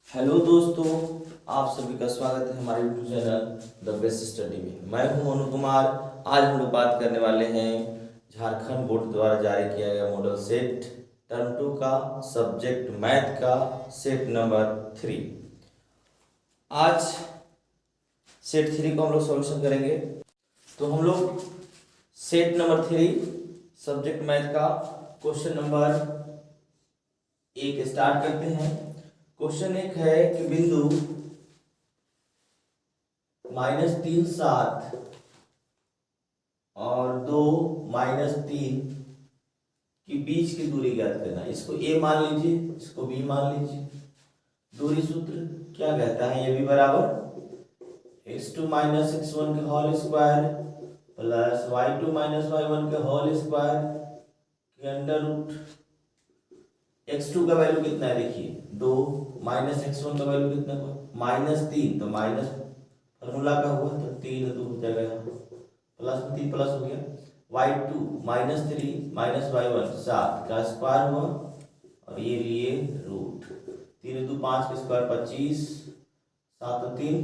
Hello दोस्तों, आप सभी का स्वागत है हमारे YouTube channel the best study में। मैं हूं मोनू कुमार। आज हम लोग बात करने वाले हैं झारखंड बोर्ड द्वारा जारी किया गया मॉडल सेट टर्म 2 का सब्जेक्ट मैथ का सेट नंबर 3। आज सेट 3 को हम लोग सॉल्यूशन करेंगे। तो हम लोग सेट नंबर 3 सब्जेक्ट मैथ का क्वेश्चन नंबर 1 स्टार्ट करते हैं। क्वेश्चन 1 है कि बिंदु -3 7 और 2 -3 के बीच की दूरी ज्ञात करना। इसको ए मान लीजिए, इसको बी मान लीजिए। दूरी सूत्र क्या कहता है? ये भी बराबर x2 - x1 के whole square plus y2 - y1 के होल स्क्वायर के अंडर रूट। x2 का वैल्यू कितना है? देखिए 2 माइनस x1 का वैल्यू कितना हुआ? -3। तो माइनस फॉर्मूला का हुआ तो 3 2 हो जाएगा, प्लस में 3 प्लस हो गया। y2 -3 माइनस y1 7 का स्क्वायर हुआ और ये लिए रूट। 3 2 5 का स्क्वायर 25, 7 3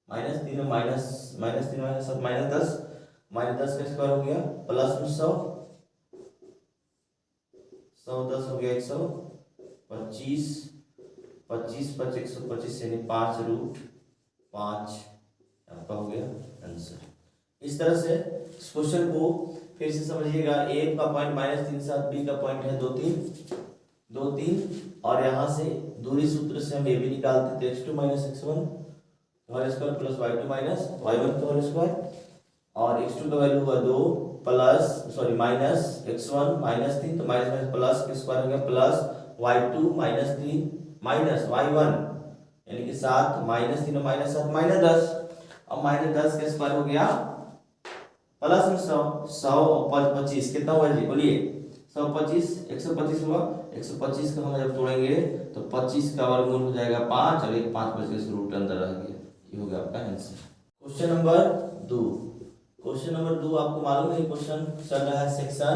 -3 माइनस -3 माइनस 7 -10 -10 का स्क्वायर हो गया प्लस में 100 10 हो गया 125 25 5 125 यानी 5 रूट 5 आपका हो गया आंसर। इस तरह से इस क्वेश्चन को फिर से समझिएगा। ए का पॉइंट -3 7, बी का पॉइंट है 2 3 और यहाँ से दूरी सूत्र से हम ये भी निकालते थे x2 - x1 whole square plus y2 - y1 का होल स्क्वायर और x2 का वैल्यू हुआ 2 माइनस x1 -3 तो माइनस प्लस के स्क्वायर हो गया प्लस y2 -3 माइनस y1 यानी कि 7 -3 माइनस 7 -10 और -10 का स्क्वायर हो गया प्लस में 100 और 25 कितना हुआ जी? बोलिए 125 125 हुआ। 125 का हम जब तोड़ेंगे तो 25 का वर्गमूल हो जाएगा 5 और एक 5 बच के रूट अंदर रह गया। ये हो गया आपका आंसर। क्वेश्चन नंबर 2 आपको मालूम है क्वेश्चन चल रहा है सेक्शन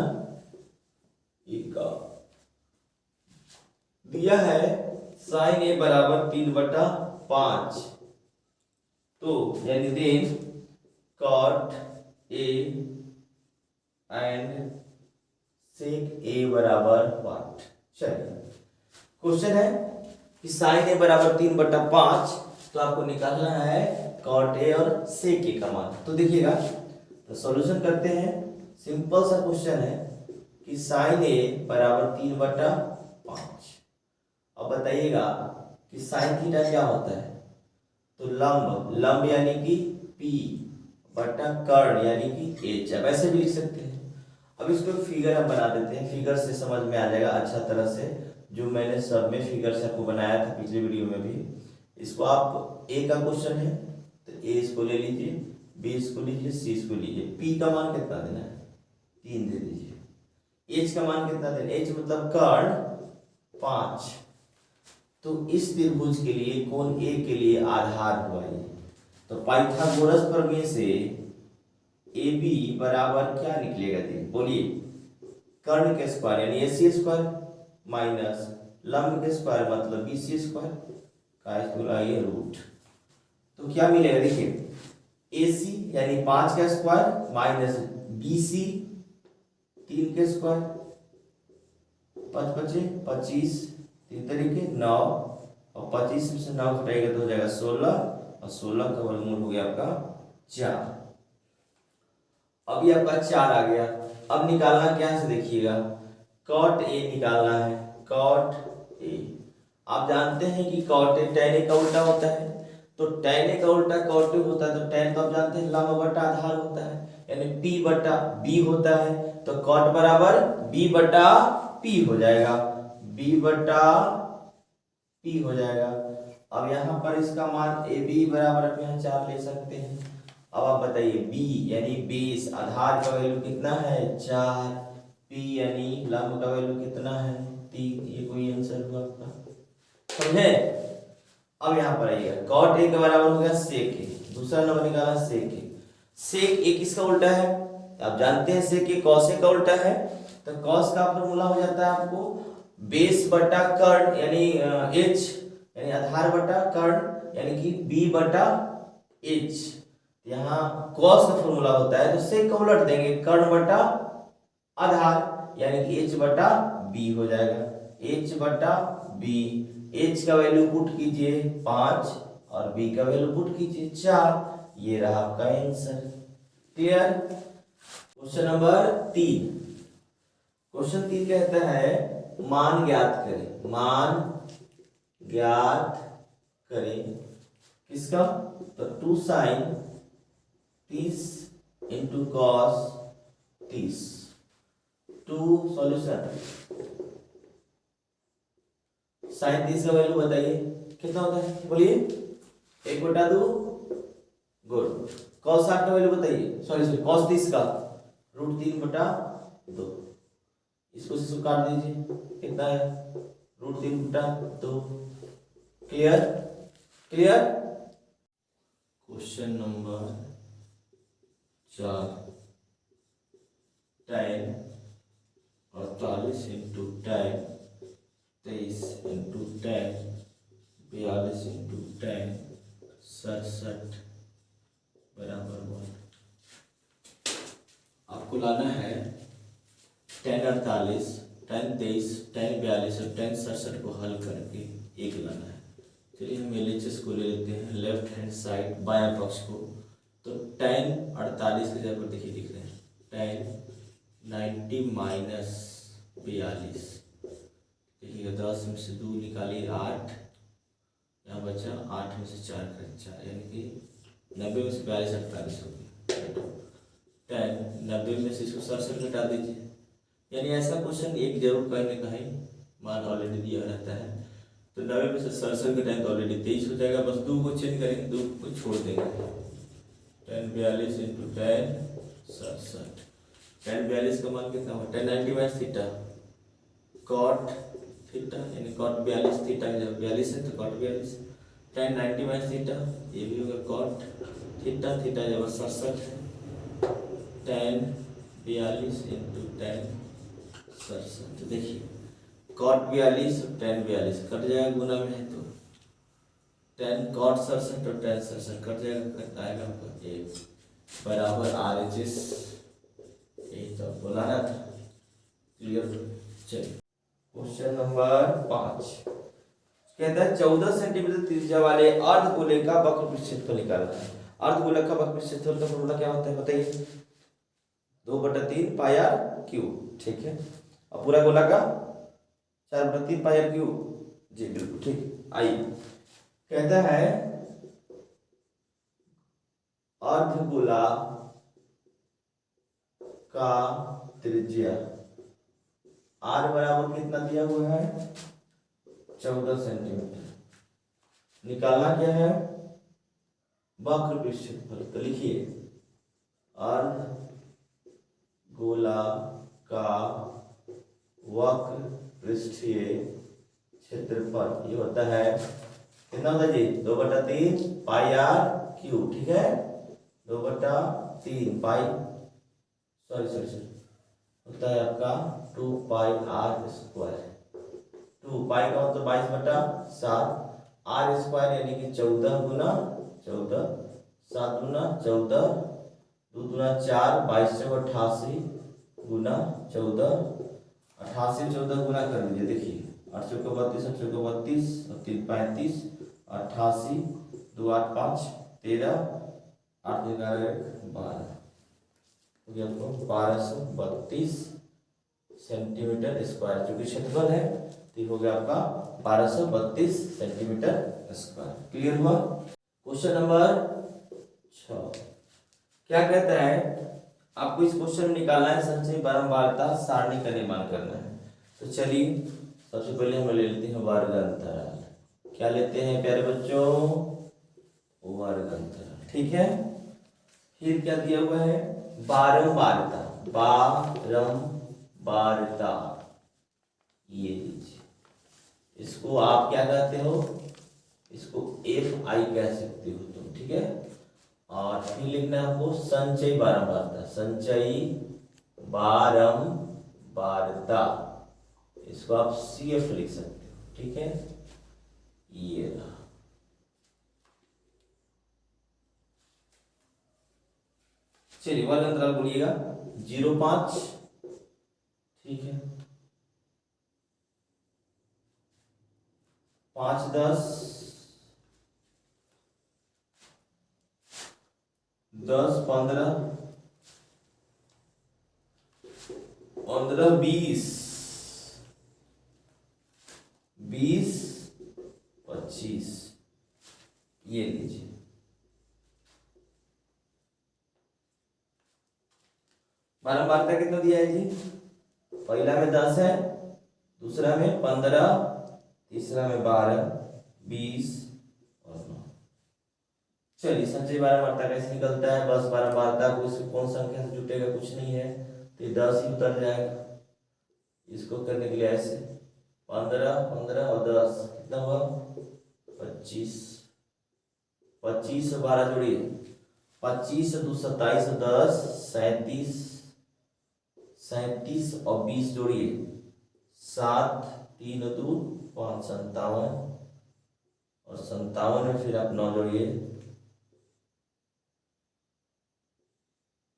ए का। दिया है sin a बराबर 3/5 तो यानी then cot a and sec a बराबर 8। चलिए क्वेश्चन है कि sin a बराबर 3/5 तो आपको निकालना है cot a और sec a का मान। तो देखिएगा, तो सॉल्यूशन करते हैं। सिंपल सा क्वेश्चन है कि sin a बराबर 3/5। अब बताइएगा कि sin थीटा क्या होता है? तो लंब यानी कि p बटा कर्ण यानी कि h। अब ऐसे भी लिख सकते हैं। अब इसको फिगर हम बना देते हैं, फिगर से समझ में आ जाएगा अच्छा तरह से। जो मैंने सब में फिगर से आपको बनाया था पिछले वीडियो में भी। इसको आप a का क्वेश्चन है तो a इसको ले लीजिए, b इसको लीजिए, c इसको लीजिए। p का मान कितना देना है? 3 दे दीजिए। h का मान कितना देना है? h मतलब कर्ण 5। तो इस त्रिभुज के लिए कोण a के लिए आधार हुआ ये। तो पाइथागोरस प्रमेय से AB बराबर क्या निकलेगा? बोलिए कर्ण के स्क्वायर यानी AC स्क्वायर माइनस लंब के स्क्वायर मतलब BC स्क्वायर का ये रूट। तो क्या मिलेगा? देखिए AC यानी 5 का स्क्वायर माइनस BC 3 के स्क्वायर 5 बचे 25 3 तरीके 9 और 25 में से 9 घटाएगा तो हो जाएगा 16 और 16 का वर्गमूल हो गया आपका 4। अभी आपका 4 आ गया। अब निकालना क्या है? देखिएगा cot a निकालना है। cot a आप जानते हैं कि cot a tan a का उल्टा होता है। तो tan a का उल्टा cot a होता है। तो tan तो आप जानते हैं लंब बटा आधार होता है यानी p बटा b होता है। तो cot बराबर b बटा p हो जाएगा, b बटा p हो जाएगा। अब यहाँ पर इसका मान AB बराबर आप यहाँ 4 ले सकते हैं। अब आप बताइए B यानी बेस आधार का वैल्यू कितना है? 4। P यानी लंब का वैल्यू कितना है? 3। ये कोई आंसर हुआ आपका, समझे? अब यहाँ पर आइएगा cot a का बराबर हो गया sec a। दूसरा नंबर निकाला sec a। sec a किसका उल्टा है? आप जानते हैं sec a cos a का उल्टा है। तो cos का फॉर्मूला हो जाता है आपको बेस बटा कर्ण यानी h यानी आधार बटा कर्ण यानी कि बी बटा एच। यहाँ कॉस का फॉर्मूला होता है तो सेक को उलट देंगे, कर्ण बटा आधार यानी कि एच बटा बी हो जाएगा, एच बटा बी। एच का वैल्यू पुट कीजिए 5 और बी का वैल्यू पुट कीजिए 4, ये रहा आपका answer. Clear. Question number 3। Question 3 कहता है मान ज्ञात करें, मान ज्ञात करें किसका, तो 2 sin 30 into cos 30। 2 solution, sine 30 का वैल्यू बताइए कितना होता है, बोलिए 1/2, गुड। कॉस 60 का वैल्यू बताइए, सॉरी कॉस 30 का √3/2। इसको से काट दीजिए, कितना है √3/2। Clear. Clear. Question number 4, tan 48 into tan 23 into tan 42 into tan 67 बराबर 1। आपको लाना है tan 48, tan 23, tan 42 और tan 67 को हल करके एक लाना है। चलिए हम LHS को ले लेते हैं, लेफ्ट हैंड साइड बायां पक्ष को। तो tan 48 की जगह पर देखिए दिख रहे हैं tan 90 माइनस 42, देखिएगा 10 में से 2 निकालिए 8, यहाँ बचा 8 में से 4 करें 4, यानी कि 90 में से 42 48 हो गया। tan 90 में से इसको 67 घटा दीजिए, यानी ऐसा क्वेश्चन एक जरूर कहीं न कहीं मान ऑलरेडी दिया रहता है। तो 90 में से 67 घटाएं तो ऑलरेडी 23 हो जाएगा, बस 2 को चेंज करेंगे, 2 को छोड़ देंगे। tan 42 इंटू tan 67, tan 42 का मान कितना होगा, tan 90 minus theta cot theta, यानी कॉट 42 थीटा जब 42 है तो कॉट 42, tan 90 माइनस थीटा ये भी होगा कॉट थीटा, थीटा जब 67 है, tan 42 इंटू tan 67। तो देखिए कॉट 42 और tan 42 कट जाएगा, गुना में है तो tan कॉट 67 और tan 67 कट जाएगा, कट आएगा आपका 1 बराबर RHS। यही तो आपको लाना था। क्लियर। चलिए क्वेश्चन नंबर 5 कहता है 14 सेंटीमीटर त्रिज्या वाले अर्धगोले का वक्र क्षेत्रफल निकालना है। अर्धगोलक का वक्र क्षेत्रफल का फॉर्मूला क्या होता है बताइए, 2/3 पाई आर क्यूब, ठीक है। और पूरा गोला का 4/3 पाई आर क्यूब, जी बिल्कुल ठीक। आइए कहता है अर्धगोला का त्रिज्या आर बराबर कितना दिया हुआ है, 14 सेंटीमीटर। निकालना क्या है, वक्र क्षेत्रफल। तो लिखिए अर्धगोला का वक्र पृष्ठीय क्षेत्रफल ये होता है कितना होता है जी, 2/3 पाई आर क्यूब, ठीक है। 2/3 पाई सॉरी होता है आपका 2 पाई आर स्क्वायर। 2 पाई का मतलब 22/7, आर स्क्वायर यानी कि 14 गुना 14, 7 गुना 14, 2 गुना 4, 22 से 88 गुना 14, 88 14 गुना कर लीजिए, देखिए 8 चौका 32, 8 चौका 32 और 3 35, 88, 2 8 5 13, 8 11 12 हो गया आपको 1232 सेंटीमीटर स्क्वायर, जो कि क्षेत्रफल है तो हो गया आपका 1232 सेंटीमीटर स्क्वायर। क्लियर हुआ। क्वेश्चन नंबर 6 क्या कहता है, आपको इस क्वेश्चन में निकालना है संचयी बारंबारता सारणी का निर्माण करना है। तो चलिए सबसे पहले हम ले लेते हैं वर्ग अंतराल। क्या लेते हैं प्यारे बच्चों, वर्ग अंतराल, ठीक है। फिर क्या दिया हुआ है, बारंबारता, बारंबारता ये लीजिए, इसको आप क्या कहते हो, इसको FI कह सकते हो तुम, ठीक है। और फिर लिखना है आपको संचयी बारंबारता, संचयी बारंबारता, इसको आप CF लिख सकते हो, ठीक है। ये रहा। चलिए वाले अंतराल बोलिएगा 0.5, ठीक है, 5-10, 10-15, 15-20, 20-25, ये लीजिए। बारंबारता कितना दिया है जी? पहला में 10 है, दूसरा में 15, तीसरा में 12, 20 और 9। चलिए संचयी बारंबारता कैसे निकलता है? बस बारंबारता को इसको कौन संख्या से जुटेगा, कुछ नहीं है, तो ये 10 ही उतर जाएगा। इसको करने के लिए ऐसे 15, 15 और 10 कितना हुआ? 25, 25 और 12 जोड़िए, 25 और 2 27 और 10 37, 37 और 20 जोड़िए 7, 3 और 2 5 57, और 57 में फिर आप 9 जोड़िए,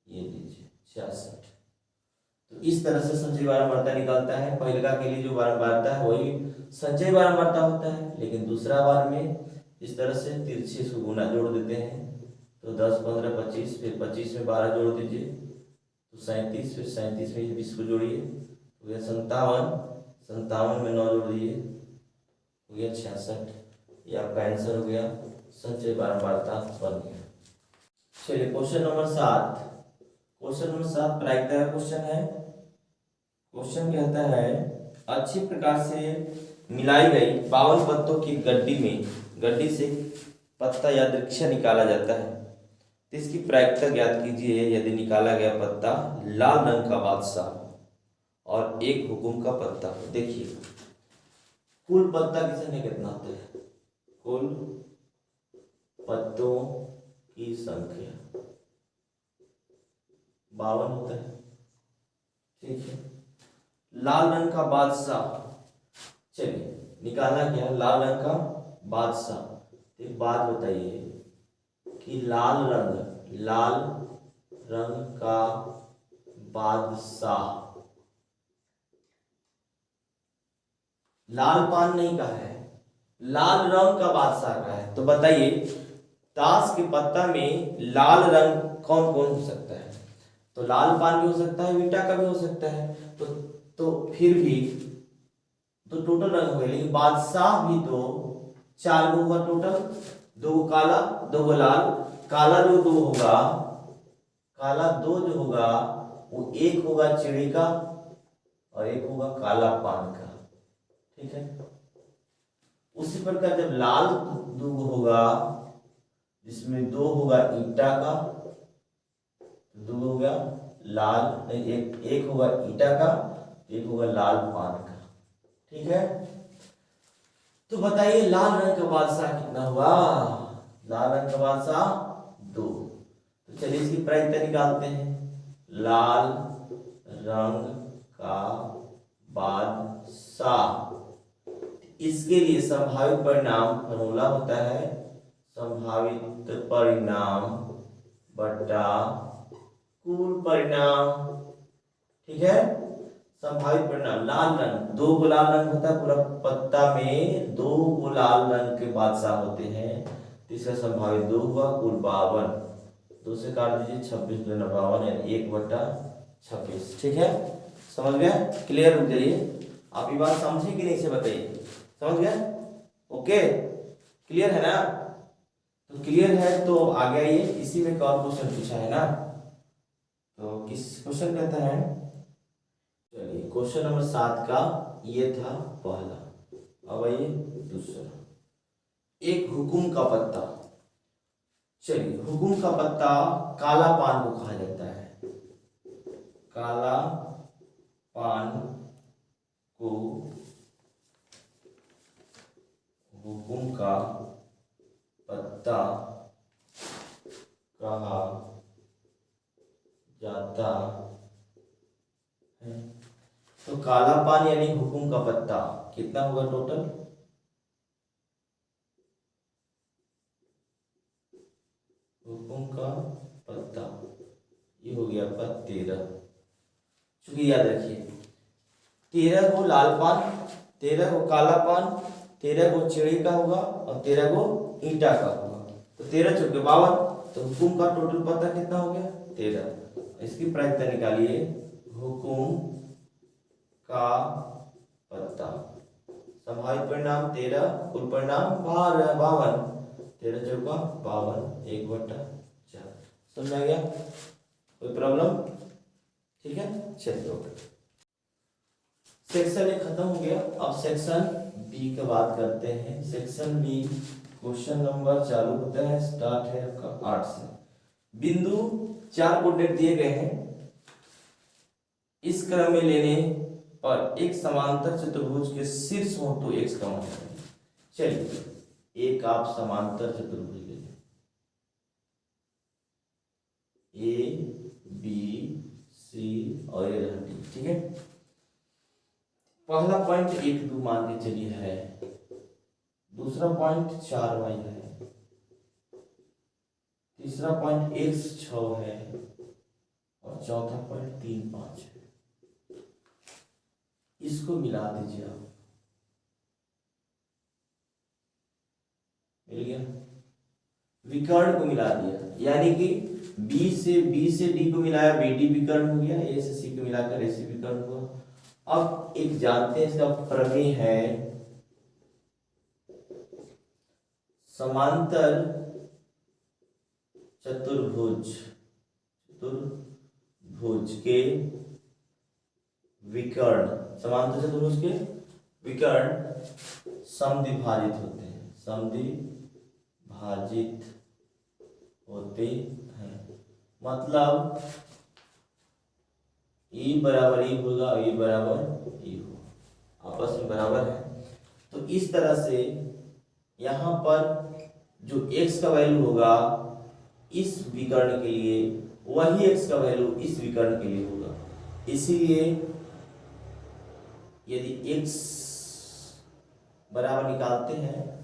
ये लीजिए 66। तो इस तरह से संचयी बारंबारता निकलता है। पहलका के लिए जो बारंबारता है वही संचयी बारंबारता होता है, लेकिन दूसरा बार में इस तरह से तिरछे से गुना जोड़ देते हैं। तो 10, 15, 25, फिर 25 में 12 जोड़ दीजिए तो 37, फिर 37 में 20 को जोड़िए तो यह 57, 57 में 9 जोड़ दिए तो यह 66। ये आपका आंसर हो गया, संचयी बारंबारता बन गया। चलिए क्वेश्चन नंबर 7। क्वेश्चन नंबर 7 प्रायिकता का क्वेश्चन है। क्वेश्चन कहता है अच्छी प्रकार से मिलाई गई 52 पत्तों की गड्डी से पत्ता या दृक्ष निकाला जाता है, तो इसकी प्रायिकता ज्ञात कीजिए। यदि निकाला गया पत्ता लाल रंग का बादशाह और एक हुकुम का पत्ता हो। देखिए कुल पत्ता किसने कितना होता है? कुल पत्तों की संख्या 52 होता है, ठीक है। लाल रंग का बादशाह, चलिए निकालना क्या? लाल रंग का बादशाह। एक बात बताइए कि लाल रंग का बादशाह, लाल पान नहीं कहा है, लाल रंग का बादशाह का है। तो बताइए ताश के पत्ता में लाल रंग कौन कौन हो सकता है? तो लाल पान भी हो सकता है, ईटा का भी हो सकता है, तो फिर भी तो टोटल रंग हो गए, लेकिन बादशाह भी तो 4 गो हुआ टोटल, 2 गो काला 2 गो लाल। काला जो 2 होगा, काला 2 जो होगा वो एक होगा चिड़ी का और एक होगा काला पान का, ठीक है। उसी प्रकार जब लाल 2 होगा जिसमें 2 होगा ईटा का, 2 हो गया लाल, एक होगा ईटा का, एक होगा लाल पान का, ठीक है। तो बताइए लाल रंग का बादशाह कितना हुआ? लाल रंग का बादशाह 2। तो चलिए इसकी प्रायिकता निकालते हैं। लाल रंग का बादशाह, इसके लिए संभावित परिणाम फॉर्मूला होता है संभावित परिणाम बटा कुल परिणाम, ठीक है। संभावित परिणाम लाल रंग, 2 गो लाल रंग होता है पूरा पत्ता में, 2 गो लाल रंग के बादशाह होते हैं, इसका संभावित 2 हुआ, कुल 52, 2 से काट दीजिए 26 2 52 यानी 1/26, ठीक है। समझ गया? क्लियर हो जाइए। आप ये बात समझे कि नहीं से बताइए, समझ गया? ओके क्लियर है ना? तो क्लियर है तो आगे आइए, इसी में और क्वेश्चन पूछा है ना, तो किस क्वेश्चन कहता है? चलिए क्वेश्चन नंबर 7 का ये था पहला, अब आइए दूसरा। एक हुकुम का पत्ता, चलिए हुकुम का पत्ता काला पान को कहा जाता है, काला पान को हुकुम का पत्ता कहा जाता है। तो काला पान यानी हुकुम का पत्ता कितना होगा टोटल? हुकुम का पत्ता, ये हो गया आपका 13। चूंकि याद रखिए 13 को लाल पान, 13 को काला पान, 13 को चिड़ी का होगा और 13 को ईंटा का होगा। तो 13 चौके 52। तो हुकुम का टोटल पत्ता कितना हो गया 13। इसकी प्रायिकता निकालिए, हुकुम का पत्ता, संभावित परिणाम 13, कुल परिणाम 52, 13 चौका 52, 1/4। समझ आ गया? कोई प्रॉब्लम? ठीक है, चलिए ओके। सेक्शन ए खत्म हो गया। अब सेक्शन बी का बात करते हैं। सेक्शन बी क्वेश्चन नंबर चालू होता है, स्टार्ट है आपका 8 से। बिंदु 4 कोऑर्डिनेट दिए गए हैं, इस क्रम में लेने पर एक समांतर चतुर्भुज के शीर्ष हो तो एक्स का मान है। चलिए एक आप समांतर चतुर्भुज ले लें, ए बी सी और ये रहा डी। ठीक है, पहला पॉइंट 1 2 मान के चलिए है, दूसरा पॉइंट 4y है, तीसरा पॉइंट x 6 है और चौथा पॉइंट 3 5 है। इसको मिला दीजिए आप, मिल गया। विकर्ण को मिला दिया, यानी कि b से d को मिलाया, bd विकर्ण हो गया, a से c को मिलाकर ac विकर्ण हुआ। अब एक जानते हैं, इसका प्रमेय है, समांतर चतुर्भुज के विकर्ण, समांतर चतुर्भुज के विकर्ण समद्विभाजित होते हैं, समद्विभाजित होते हैं। मतलब ई बराबर ई होगा, ई बराबर ई होगा, आपस में बराबर है। तो इस तरह से यहाँ पर जो x का वैल्यू होगा इस विकर्ण के लिए, वही x का वैल्यू इस विकर्ण के लिए होगा। इसीलिए यदि x बराबर निकालते हैं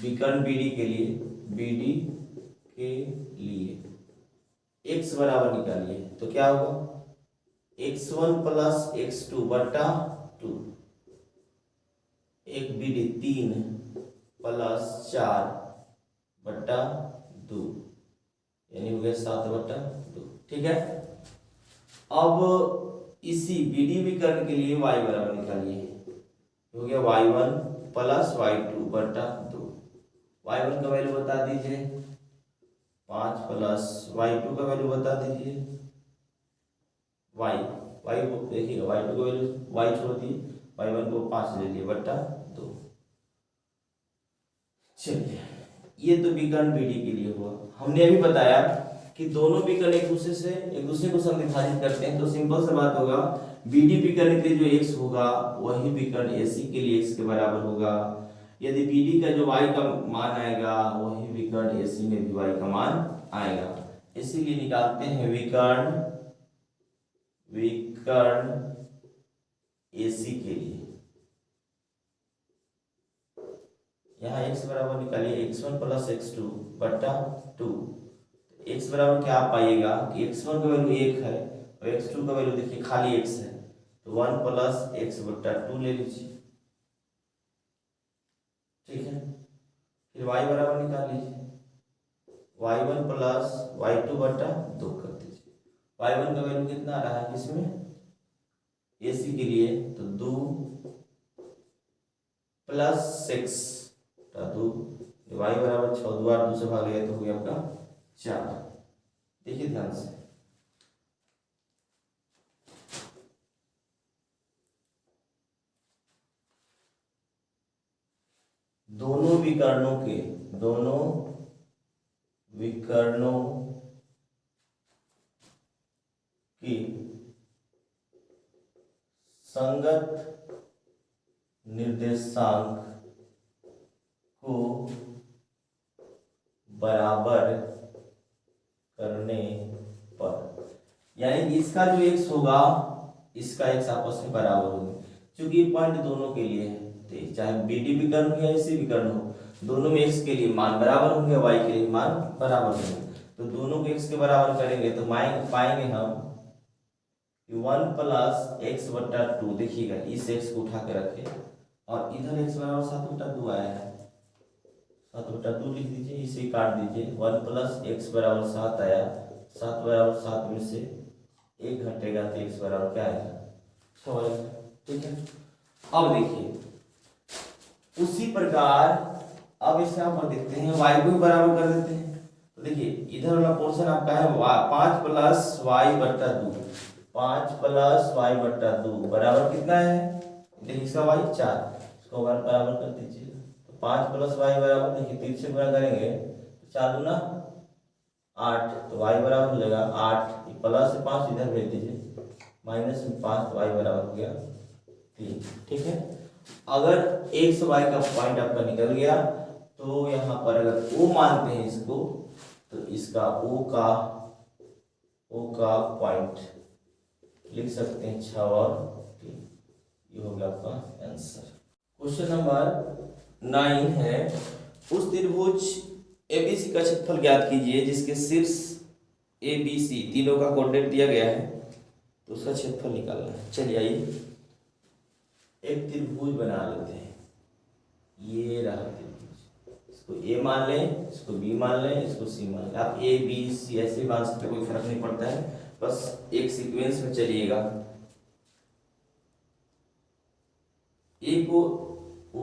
विकर्ण BD के लिए, BD के लिए x बराबर निकालिए तो क्या होगा, x1 प्लस x2 बटा 2, एक BD 3 प्लस 4 बटा 2, यानी हो गया 7/2। ठीक है, अब इसी BD विकर्ण के लिए y बराबर निकालिए, हो गया y1 प्लस y2 बटा 2। y1 का वैल्यू बता दीजिए 5 प्लस y2 का वैल्यू बता दीजिए y देखिए y2 का वैल्यू y छोड़ दिए, y1 को 5 ले लिए बटा 2। चलिए ये तो विकर्ण BD के लिए हुआ। हमने अभी बताया कि दोनों विकर्ण एक दूसरे को समद्विभाजित करते हैं, तो सिंपल सा बात होगा, BD विकर्ण के लिए जो x होगा वही विकर्ण AC के लिए x के बराबर होगा। यदि BD का जो y का मान आएगा वही विकर्ण AC में भी y का मान आएगा। इसीलिए निकालते हैं विकर्ण AC के लिए। यहाँ x बराबर निकालिए, x1 प्लस x2 बटा 2। x बराबर क्या पाइएगा कि x1 का वैल्यू 1 है और x2 का वैल्यू देखिए खाली x है, तो 1 प्लस x बटा 2 ले लीजिए। ठीक है, फिर y बराबर निकाल लीजिए, y1 प्लस y2 बटा 2 कर दीजिए। y1 का वैल्यू कितना आ रहा है इसमें AC के लिए, तो 2 प्लस 6 2, y बराबर 6, 2 8 2 से भाग लिया तो हो गया आपका 4। देखिए ध्यान से, दोनों विकर्णों की संगत निर्देशांक को बराबर करने पर, यानी इसका जो x होगा इसका x आपस में बराबर होगा। क्योंकि पॉइंट दोनों के लिए है, चाहे BD विकर्ण हो या AC विकर्ण हो, दोनों में x के लिए मान बराबर होंगे, y के लिए मान बराबर होंगे, तो दोनों को x के बराबर करेंगे तो पाएंगे हम 1 प्लस एक्स बटा 2। देखिएगा इस x को उठा के रखे और इधर x बराबर 7 बटा 2 आया है, 7 बटा 2 लिख दीजिए, इसे काट दीजिए। 1 प्लस एक्स बराबर 7 आया, 7 बराबर 7 में से 1 घटेगा तो x बराबर क्या आएगा, 6 आएगा। ठीक है, अब देखिए उसी प्रकार अब इसे आप देखते हैं y को भी बराबर कर देते हैं। तो देखिए इधर वाला पोर्शन आपका है 5 प्लस वाई बट्टा 2, 5 प्लस वाई बट्टा 2 बराबर कितना है, देखिए इसका y 4, इसको बराबर कर दीजिए। तो 5 प्लस वाई बराबर, देखिए 3 से गुणा करेंगे तो 4 दूना 8, तो y बराबर हो जाएगा 8, प्लस 5 इधर भेज दीजिए, माइनस 5, y बराबर हो गया 3। ठीक है, अगर x y का पॉइंट आपका निकल गया तो यहाँ पर अगर o मानते हैं इसको, तो इसका o का पॉइंट लिख सकते हैं 6 और 3। ये हो गया आपका आंसर। क्वेश्चन नंबर 9 है, उस त्रिभुज ABC का क्षेत्रफल ज्ञात कीजिए जिसके शीर्ष ABC तीनों का कोऑर्डिनेट दिया गया है, तो उसका क्षेत्रफल निकालना है। चलिए आइए एक त्रिभुज बना लेते हैं। ये रहा त्रिभुज, इसको A मान लें, इसको B मान लें, इसको C मान लें। आप A B C ऐसे मान सकते, कोई फर्क नहीं पड़ता है, बस एक सीक्वेंस में चलिएगा। A को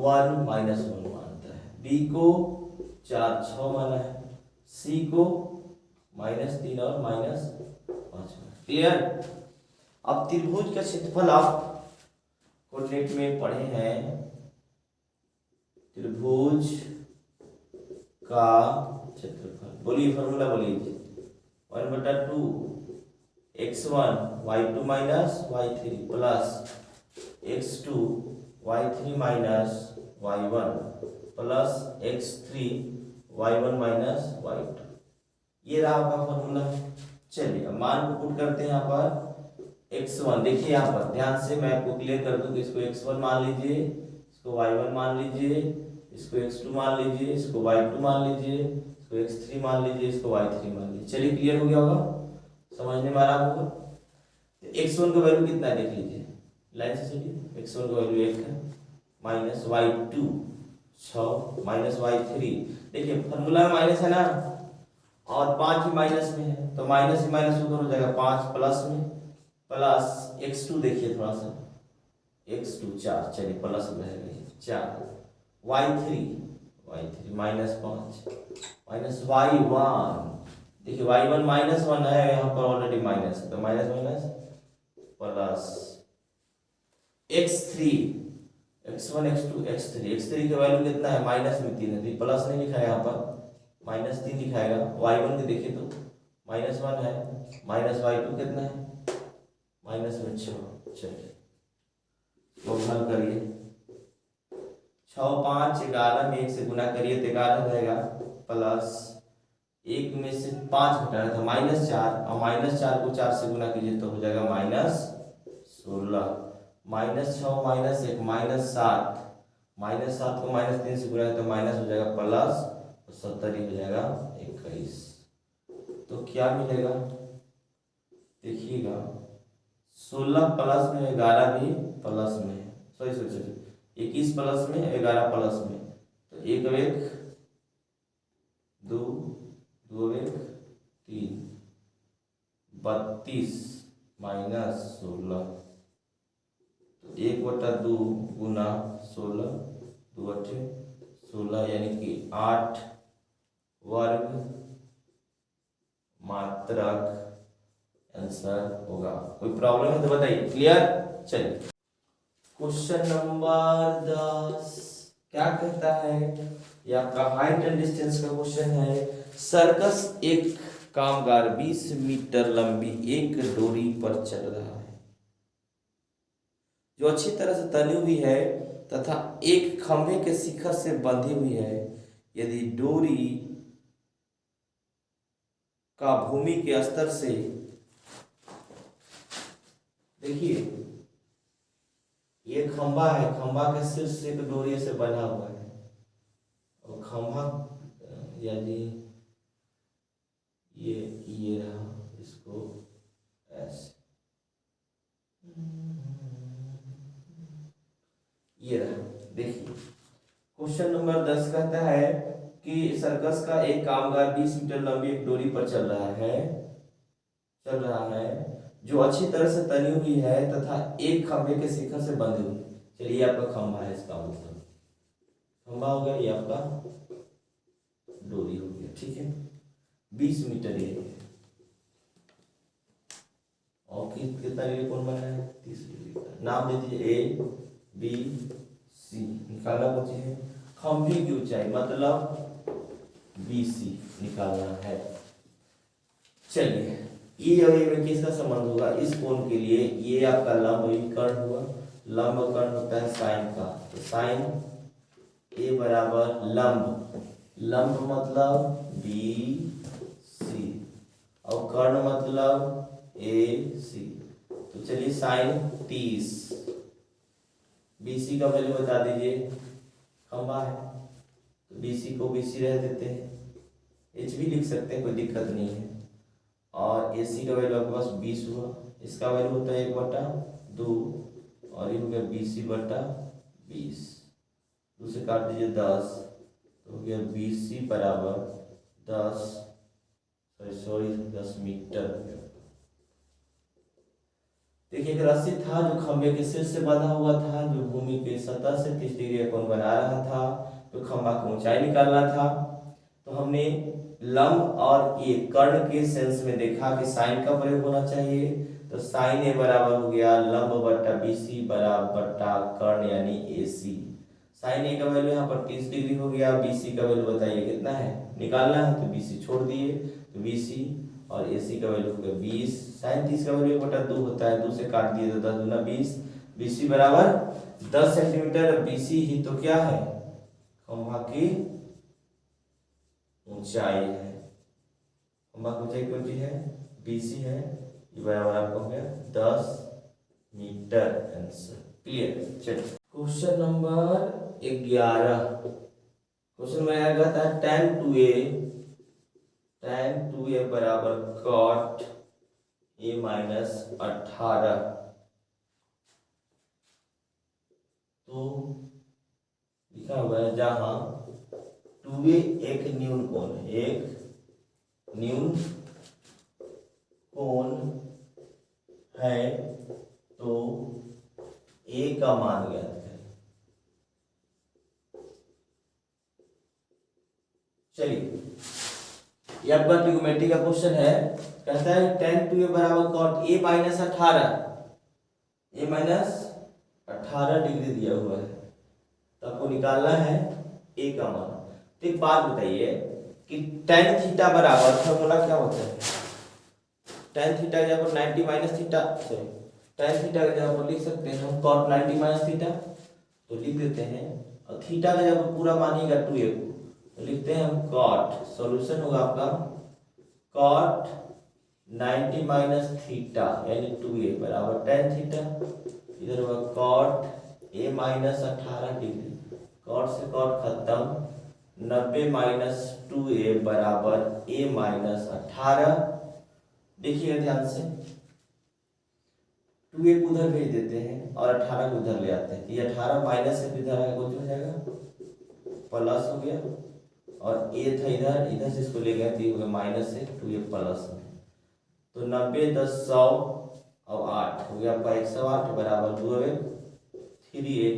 1 माइनस 1 मानता है, B को 4 6 माना है, C को -3 और -5। क्लियर। अब त्रिभुज का क्षेत्रफल आप कोऑर्डिनेट में पढ़े हैं, त्रिभुज का क्षेत्रफल, बोलिए फॉर्मूला बोलिए, 1/2 x1 y2 minus y3 plus x2 y3 minus y1 plus x3 y1 minus y2। ये रहा आपका फॉर्मूला। चलिए अब मान को पुट करते हैं यहाँ पर। x1 देखिए यहाँ पर ध्यान से, मैं आपको क्लियर कर दूं कि इसको x1 मान लीजिए, इसको y1 मान लीजिए, इसको x2 मान लीजिए, इसको y2 मान लीजिए, इसको x3 मान लीजिए, इसको y3 मान लीजिए। चलिए क्लियर हो गया होगा, समझने में आ रहा होगा। तो x1 का वैल्यू कितना है देख लीजिए, लाइन से चलिए। x1 का वैल्यू 1 है, माइनस y2 6 माइनस y3, देखिए फॉर्मूला में माइनस है ना, और 5 भी माइनस में है, तो माइनस ही माइनस उधर हो जाएगा 5 प्लस में, प्लस x2 देखिए थोड़ा सा, x2 4, चलिए प्लस में है 4, y3 माइनस 5 माइनस y1, देखिए y1 -1 है, यहाँ पर ऑलरेडी माइनस है, तो minus minus plus x3 x1 x2 x3 का वैल्यू कितना है, माइनस में 3 है, तो प्लस नहीं लिखा है यहाँ पर, -3 लिखाएगा। y1 के देखिए तो -1 है, माइनस y2 कितना है, -6। चलिए तो हल करिए, 6 5 11 में 1 से गुना करिए तो 11 रहेगा, प्लस 1 में से 5 घटाना था -4, और -4 को 4 से गुना कीजिए तो हो जाएगा -16, -6 -1 -7, -7 को -3 से गुना तो माइनस हो जाएगा प्लस, तो 70 ही हो जाएगा 21। तो क्या मिलेगा देखिएगा, 16 प्लस में 11 भी प्लस में है, सॉरी 21 प्लस में 11 प्लस में, तो 1 1 2 2 1 3 32 माइनस 16, तो 1/2 गुना 16 2 8 16, यानी कि 8 वर्ग मात्रक आंसर होगा। कोई प्रॉब्लम है तो बताइए, क्लियर। चलिए क्वेश्चन नंबर 10 क्या कहता है, ये आपका हाइट एंड डिस्टेंस का क्वेश्चन है। सर्कस एक कामगार 20 मीटर लंबी एक डोरी पर चल रहा है जो अच्छी तरह से तली हुई है तथा एक खंभे के शिखर से बंधी हुई है। यदि डोरी का भूमि के स्तर से, देखिए ये खंभा है, खंभा के शीर्ष से एक डोरी से बंधा हुआ है, और खंभा यदि ये रहा, इसको ऐसे ये रहा। देखिए क्वेश्चन नंबर 10 कहता है कि सर्कस का एक कामगार 20 मीटर लंबी एक डोरी पर चल रहा है जो अच्छी तरह से तनी हुई है तथा एक खंभे के शिखर से बंधी हुई। चलिए आपका खंभा है, इसका मतलब खंभा हो गया, ये आपका डोरी हो गया, ठीक है। 20 मीटर ये है और कितना डिग्री कोण बना है, 30 डिग्री का। नाम दे दीजिए ए बी सी। निकालना कुछ है खंभे की ऊंचाई मतलब BC निकालना है। चलिए ये और ये में किसका संबंध होगा, इस कोण के लिए ये आपका लंब कर्ण हुआ, लंब कर्ण होता है साइन का, तो साइन ए बराबर लंब मतलब BC और कर्ण मतलब AC। तो चलिए साइन 30, BC का वैल्यू बता दीजिए, खंभा है तो BC को BC रह देते हैं, H भी लिख सकते हैं, कोई दिक्कत नहीं है। और AC का वैल्यू आपके पास 20 हुआ, इसका वैल्यू होता है 1/2 और ये हो गया BC/20, 2 से काट दीजिए 10, तो हो गया BC बराबर 10 मीटर। देखिए एक रस्सी था जो खंभे के सिर से बंधा हुआ था, जो भूमि के सतह से 30 डिग्री का कोण बना रहा था, तो खंभा की ऊंचाई निकालना था। तो हमने लंब और ये कर्ण के सेंस में देखा कि साइन का प्रयोग होना चाहिए, तो साइन ए बराबर हो गया लंब बट्टा BC बराबर बट्टा कर्ण यानी AC। साइन ए का वैल्यू यहाँ पर 30 डिग्री हो गया, BC का वैल्यू बताइए कितना है, निकालना है तो BC छोड़ दिए, तो BC और AC का वैल्यू हो गया 20। साइन 30 का वैल्यू 1/2 होता है, 2 से काट दिए तो 10 दूना 20, BC बराबर 10 सेंटीमीटर। BC ही तो क्या है, खंभा की ऊंचाई है, खंभा की ऊंचाई कौन सी है, BC है, ये बराबर आपको हो गया 10 मीटर। Answer clear. चलिए क्वेश्चन नंबर 11, क्वेश्चन में आया था tan 2a बराबर cot a माइनस 18। तो लिखा हुआ है जहां 2a एक न्यून कोण है, एक न्यून कोण है, तो a का मान ज्ञात करें। चलिए ये आपका ट्रिग्नोमेट्री का क्वेश्चन है, कहता है tan 2a बराबर cot a माइनस 18 डिग्री दिया हुआ है, तो आपको निकालना है a का मान। तो एक बात बताइए कि tan थीटा बराबर फॉर्मूला क्या होता है, tan थीटा की जगह पर 90 minus theta, sorry tan theta की जगह पर लिख सकते हैं हम cot 90 माइनस थीटा, तो लिख देते हैं। और थीटा का जब पूरा मानिएगा 2a को, तो लिखते हैं हम cot, सॉल्यूशन होगा आपका cot 90 माइनस थीटा यानी 2a बराबर tan थीटा, इधर होगा cot a minus 18 degree, cot से cot खत्म, 90 माइनस 2a बराबर a माइनस 18। देखिएगा ध्यान से, 2a को उधर भेज देते हैं और 18 को उधर ले आते हैं, ये 18 माइनस से इधर आएगा, कुछ हो जाएगा प्लस हो गया, और a था इधर, इधर से इसको ले गए तो ये हो गया माइनस से 2a प्लस में, तो 90 10 100 और 8 हो गया आपका 108 बराबर 2 3a,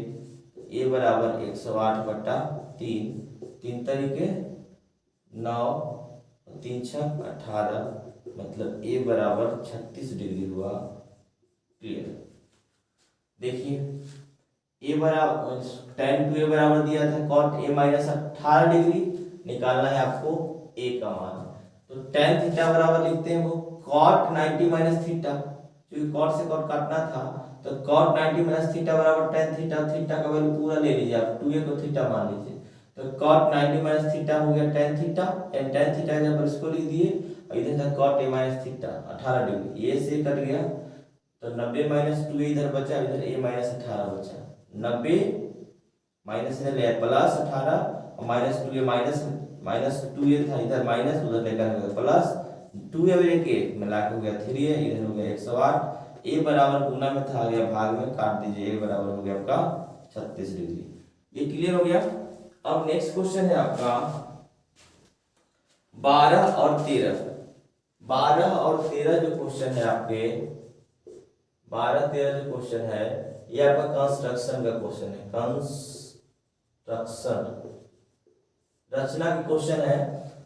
a बराबर 108/3, 3 तरीके 9 3 6 18, मतलब a बराबर 36 डिग्री हुआ। क्लियर। देखिए a बराबर tan 2a बराबर दिया था cot a माइनस 18 डिग्री, निकालना है आपको a का मान, तो tan थीटा बराबर लिखते हैं वो cot 90 माइनस थीटा, क्योंकि cot से cot काटना था, तो cot 90 माइनस थीटा बराबर tan थीटा, थीटा का वैल्यू पूरा ले लीजिए आप, 2a को थीटा मान लीजिए, तो cot 90 माइनस थीटा हो गया tan थीटा, tan थीटा जब इसको लिख दिए, और इधर था cot a minus theta 18 degree, ये से कट गया, तो 90 माइनस 2a इधर बचा, इधर a माइनस 18 बचा, 90 माइनस इधर ले प्लस 18 -2 ये -2 ये था, इधर माइनस उधर लेकर हो गया प्लस, 2 या 1 मिला के हो गया 3 है, इधर हो गया 108। ए बराबर गुना में था, आ गया भाग में, काट दीजिए, ए बराबर हो गया आपका 36 डिग्री। ये क्लियर हो गया। अब नेक्स्ट क्वेश्चन है आपका 12 और 13। 12 और 13 जो क्वेश्चन है आपके, 12-13 जो क्वेश्चन है ये आपका कंस्ट्रक्शन का क्वेश्चन है। कंस्ट्रक्शन रचना की क्वेश्चन है,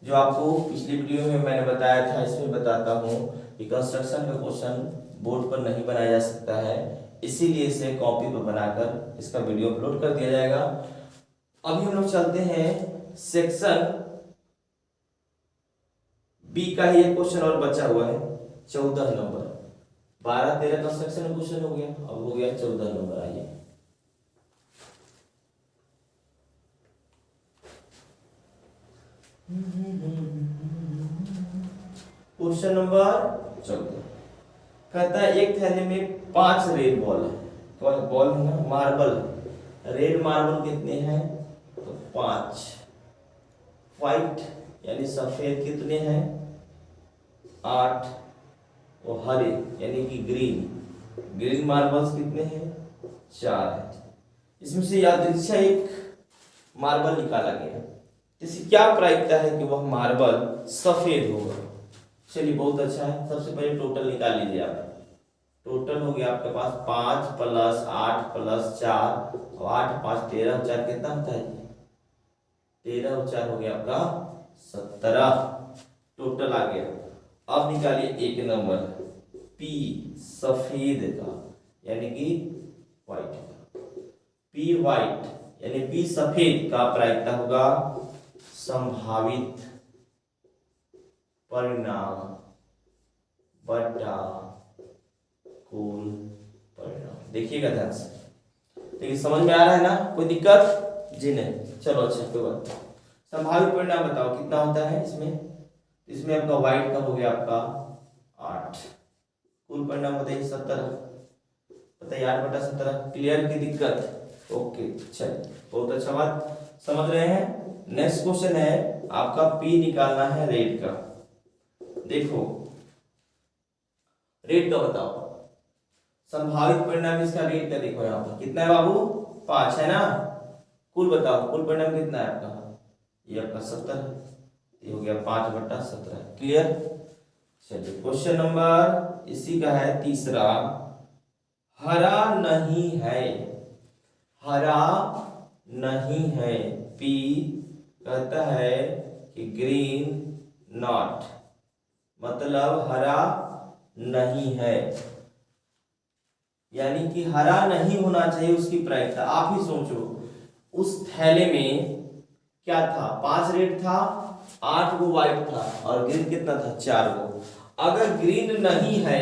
जो आपको पिछली वीडियो में मैंने बताया था, इसमें बताता हूँ कि कंस्ट्रक्शन का क्वेश्चन बोर्ड पर नहीं बनाया जा सकता है, इसीलिए इसे कॉपी पर बनाकर इसका वीडियो अपलोड कर दिया जाएगा। अभी हम लोग चलते हैं सेक्शन बी का ही एक क्वेश्चन और बचा हुआ है, 14 नंबर। 12-13 कंस्ट्रक्शन क्वेश्चन हो गया, अब हो गया 14 नंबर। आइए क्वेश्चन नंबर 14 कहता है एक थैले में 5 रेड बॉल है। कौन बॉल है ना, मार्बल। रेड मार्बल कितने हैं, तो 5। व्हाइट यानी सफेद कितने हैं, 8। और हरे यानी कि ग्रीन मार्बल्स कितने हैं, 4 है। इसमें से यादृच्छिक मार्बल निकाला गया, इसकी क्या प्रायिकता है कि वह मार्बल सफेद होगा। चलिए बहुत अच्छा है। सबसे पहले टोटल निकाल लीजिए आप। टोटल हो गया आपके पास 5 + 8 + 4 और 8 5 13 और 4 कितना होता है, 13 और 4 हो गया आपका 17। टोटल आ गया। अब निकालिए एक नंबर पी सफेद का यानी कि व्हाइट का। पी व्हाइट यानी पी सफेद का प्रायिकता होगा संभावित परिणाम बटा कुल परिणाम। देखिएगा ध्यान से, देखिए समझ में आ रहा है ना, कोई दिक्कत जी नहीं। चलो अच्छा कोई बात। संभावित परिणाम बताओ कितना होता है इसमें आपका व्हाइट का हो गया आपका 8, कुल परिणाम बताइए 17, बताइए 8/17। क्लियर की दिक्कत, ओके चलिए बहुत अच्छा बात समझ रहे हैं। नेक्स्ट क्वेश्चन है आपका पी निकालना है रेड का। देखो रेड का बताओ संभावित परिणाम इसका रेड का, देखो यहाँ पर कितना है बाबू, 5 है ना। कुल बताओ कुल परिणाम कितना है आपका, ये आपका 70, ये हो गया 5/17। क्लियर। चलिए क्वेश्चन नंबर इसी का है तीसरा, हरा नहीं है। हरा नहीं है, पी कहता है कि ग्रीन नॉट, मतलब हरा नहीं है, यानी कि हरा नहीं होना चाहिए उसकी प्रायिकता। आप ही सोचो उस थैले में क्या था, 5 रेड था, 8 वो व्हाइट था और ग्रीन कितना था, 4 वो। अगर ग्रीन नहीं है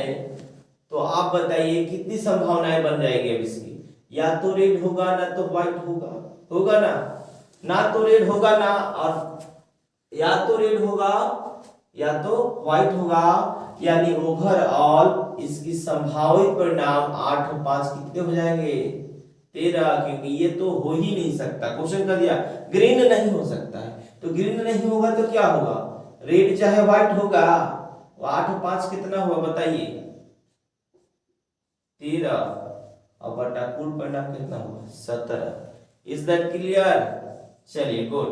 तो आप बताइए कितनी संभावनाएं बन जाएगी अब इसकी, या तो रेड होगा ना तो व्हाइट होगा ना तो रेड होगा ना, और या तो रेड होगा या तो व्हाइट होगा, यानी ओवरऑल इसकी संभावित परिणाम 8 और 5 कितने हो जाएंगे, 13, क्योंकि ये तो हो ही नहीं सकता। क्वेश्चन कर दिया ग्रीन नहीं हो सकता है, तो ग्रीन नहीं होगा तो क्या होगा, रेड चाहे व्हाइट होगा। 8 और 5 कितना हुआ बताइए, 13 और बटा कुल परिणाम कितना हुआ, 17। Is that clear. चलिए गुड।